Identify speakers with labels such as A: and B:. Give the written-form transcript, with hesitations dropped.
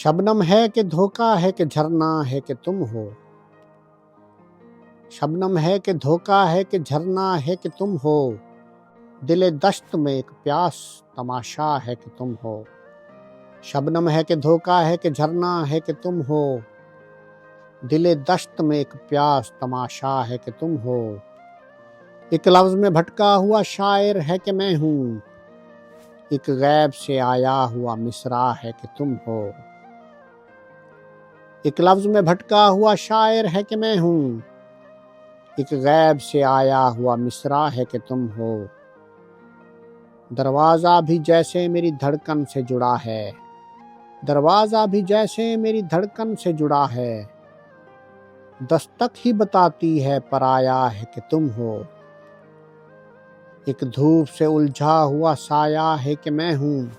A: शबनम है कि धोखा है कि झरना है कि तुम हो। शबनम है कि धोखा है कि झरना है कि तुम हो। दिले दश्त में एक प्यास तमाशा है कि तुम हो। शबनम है कि धोखा है कि झरना है कि तुम हो। दिले दश्त में एक प्यास तमाशा है कि तुम हो। एक लफ्ज में भटका हुआ शायर है कि मैं हूँ। एक गैब से आया हुआ मिसरा है कि तुम हो। एक लफ्ज में भटका हुआ शायर है कि मैं हूँ। एक गैब से आया हुआ मिसरा है कि तुम हो। दरवाज़ा भी जैसे मेरी धड़कन से जुड़ा है। दरवाज़ा भी जैसे मेरी धड़कन से जुड़ा है। दस्तक ही बताती है पराया है कि तुम हो। एक धूप से उलझा हुआ साया है कि मैं हूँ।